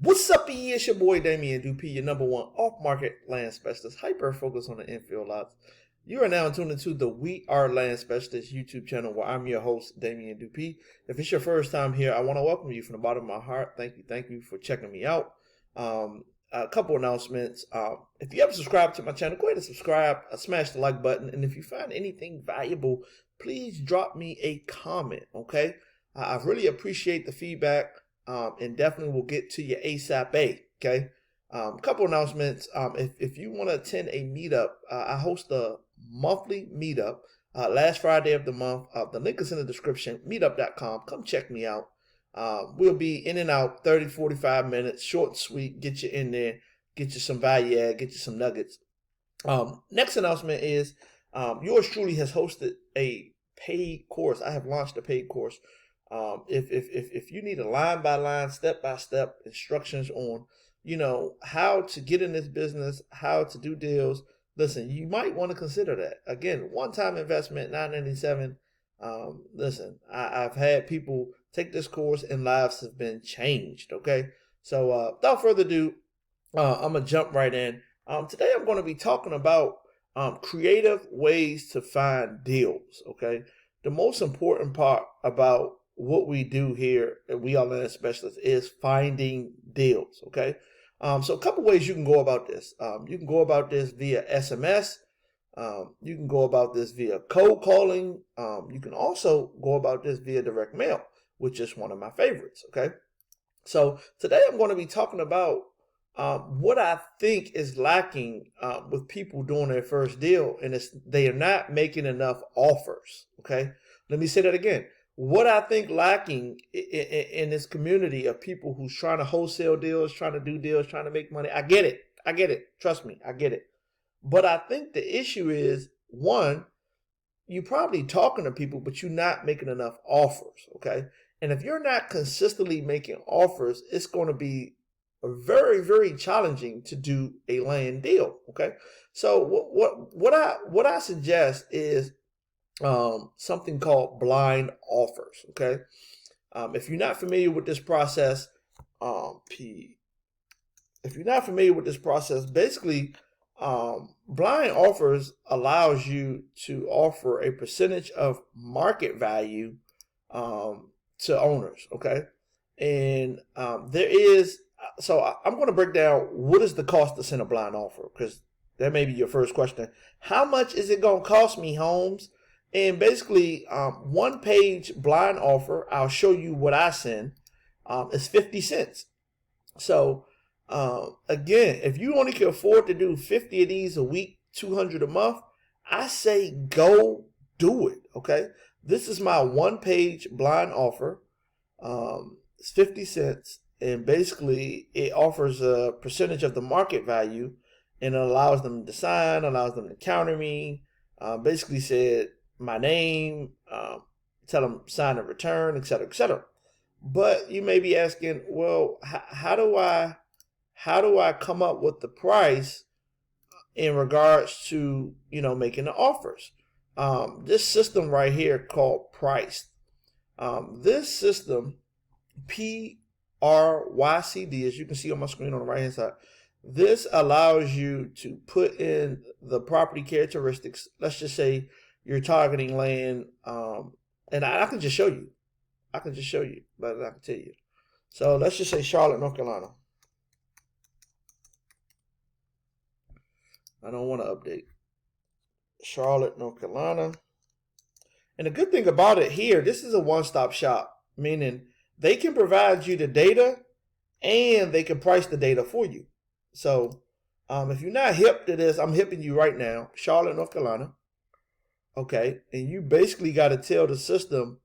What's up, it's your boy Damien Dupee, your number one off-market land specialist, hyper focused on the infill lots. You are now tuned into the We Are Land Specialists YouTube channel, where I'm your host, Damien Dupee. If it's your first time here, I want to welcome you from the bottom of my heart. Thank you for checking me out. A couple announcements. If you haven't subscribed to my channel, go ahead and subscribe, smash the like button, and if you find anything valuable, please drop me a comment, okay? I really appreciate the feedback. And definitely will get to your ASAP. Okay. Couple announcements. If you want to attend a meetup, I host a monthly meetup last Friday of the month. The link is in the description. Meetup.com. Come check me out. We'll be in and out 30, 45 minutes, short and sweet. Get you in there, get you some value add, get you some nuggets. Next announcement is yours truly has hosted a paid course. I have launched a paid course. If you need a line by line, step by step instructions on, how to get in this business, how to do deals, listen, you might want to consider that. Again, one-time investment, $997. Listen, I've had people take this course and lives have been changed. Okay, so without further ado, I'm gonna jump right in. Today I'm going to be talking about creative ways to find deals. Okay, the most important part about what we do here at We Are Land Specialists is finding deals, okay? So a couple ways you can go about this. You can go about this via SMS. You can go about this via cold calling. You can also go about this via direct mail, which is one of my favorites, okay? So today I'm going to be talking about what I think is lacking with people doing their first deal, and they are not making enough offers, okay? Let me say that again. What I think lacking in this community of people who's trying to wholesale deals, trying to do deals, trying to make money. I get it. Trust me, I get it. But I think the issue is, one, you're probably talking to people, but you're not making enough offers, okay? And if you're not consistently making offers, it's going to be very, very challenging to do a land deal, okay? So what I suggest is something called blind offers. Okay, if you're not familiar with this process, basically, blind offers allows you to offer a percentage of market value to owners. Okay, and I'm going to break down what is the cost to send a blind offer, because that may be your first question. How much is it going to cost me, Holmes? And basically, one page blind offer, I'll show you what I send, is 50 cents. So, again, if you only can afford to do 50 of these a week, 200 a month, I say go do it, okay? This is my one page blind offer. It's 50 cents. And basically, it offers a percentage of the market value, and it allows them to sign, allows them to counter me, basically said, my name, tell them sign and return, etc., etc. But you may be asking, well, how do I come up with the price in regards to making the offers? This system right here called Priced. This system, PRYCD, as you can see on my screen on the right hand side, this allows you to put in the property characteristics. Let's just say you're targeting land, and I can just show you. But I can tell you. So let's just say Charlotte, North Carolina. I don't want to update. Charlotte, North Carolina. And the good thing about it here, this is a one-stop shop, meaning they can provide you the data and they can price the data for you. So if you're not hip to this, I'm hipping you right now. Charlotte, North Carolina. Okay, and you basically got to tell the system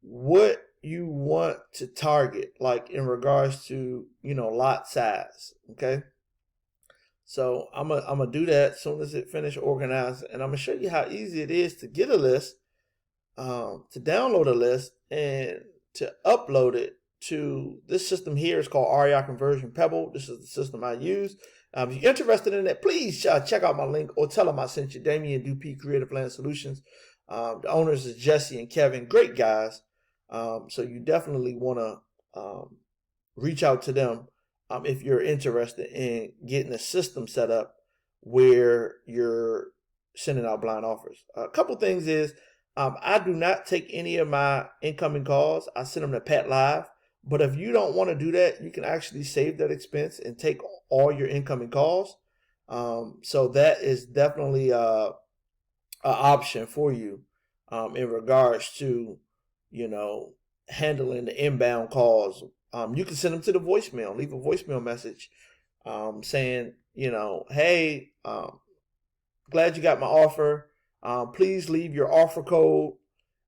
what you want to target, like in regards to lot size. Okay, so I'm gonna do that as soon as it finish organizing, and I'm gonna show you how easy it is to get a list, to download a list, and to upload it to this system here. It's called REI Conversion Pebble. This is the system I use. If you're interested in that, please check out my link or tell them I sent you. Damien Dupee, Creative Land Solutions. The owners is Jesse and Kevin, great guys. So you definitely want to reach out to them if you're interested in getting a system set up where you're sending out blind offers. A couple things is I do not take any of my incoming calls. I send them to Pat Live. But if you don't want to do that, you can actually save that expense and take all your incoming calls. So that is definitely an option for you in regards to, handling the inbound calls. You can send them to the voicemail, leave a voicemail message saying, hey, glad you got my offer. Please leave your offer code.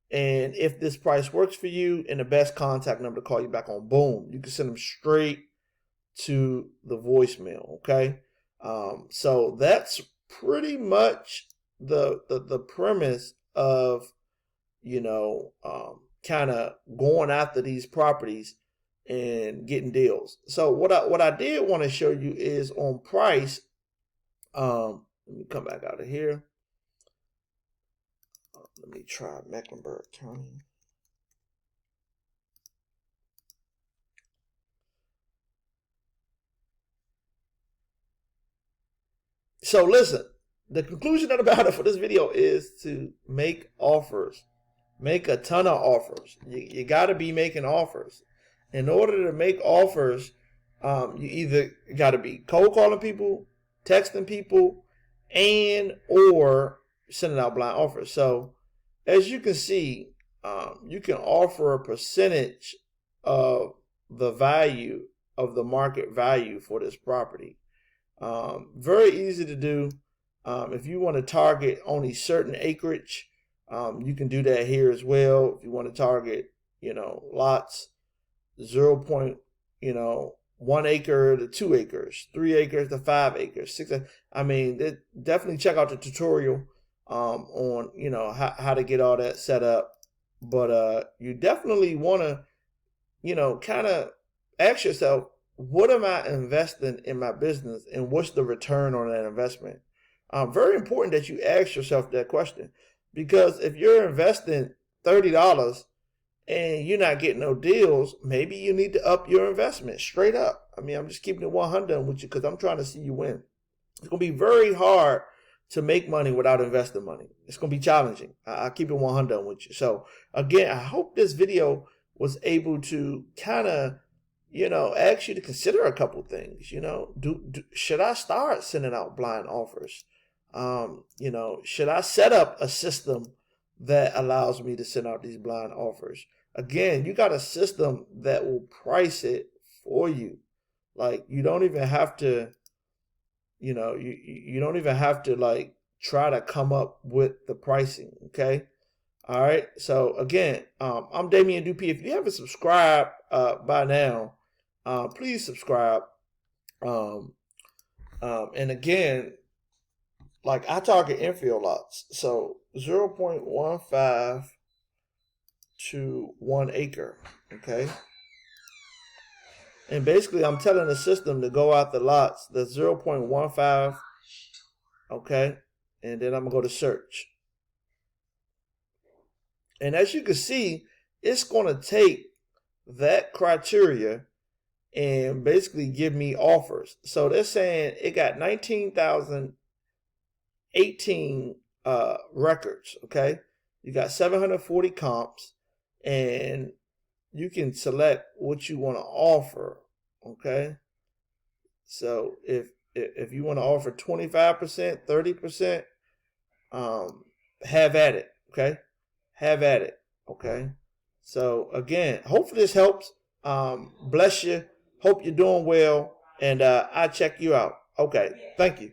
And if this price works for you, and the best contact number to call you back on, boom, you can send them straight to the voicemail. Okay. So that's pretty much the premise of, kind of going after these properties and getting deals. So what I did want to show you is on price. Let me come back out of here. Let me try Mecklenburg County. So listen, the conclusion of the matter for this video is to make offers. Make a ton of offers. You got to be making offers. In order to make offers, you either got to be cold calling people, texting people, and or sending out blind offers. So as you can see, you can offer a percentage of the value of the market value for this property. Very easy to do. If you want to target only certain acreage, you can do that here as well. If you want to target, lots 0.1 acre to 2 acres, 3 acres to 5 acres, 6. I mean, definitely check out the tutorial on how to get all that set up. But you definitely want to kind of ask yourself, what am I investing in my business, and what's the return on that investment? Very important that you ask yourself that question, because if you're investing $30 and you're not getting no deals, maybe you need to up your investment straight up. I mean, I'm just keeping it 100 with you because I'm trying to see you win. It's going to be very hard to make money without investing money. It's going to be challenging. I keep it 100 with you. So again, I hope this video was able to kind of, ask you to consider a couple things. Should I start sending out blind offers? Should I set up a system that allows me to send out these blind offers? Again, you got a system that will price it for you. Like, you don't even have to, you don't even have to like try to come up with the pricing. Okay. All right. So again, I'm Damien Dupee. If you haven't subscribed by now, please subscribe. And again, like, I target infill lots. So 0.15 to 1 acre. Okay. And basically, I'm telling the system to go out the lots that's 0.15. Okay. And then I'm going to go to search. And as you can see, it's going to take that criteria and basically give me offers. So they're saying it got 19,018 records. Okay. You got 740 comps, and you can select what you want to offer. Okay. So if you want to offer 25%, 30%, have at it. Okay. Have at it. Okay. So again, hopefully this helps. Bless you. Hope you're doing well. And I'll check you out. Okay. Thank you.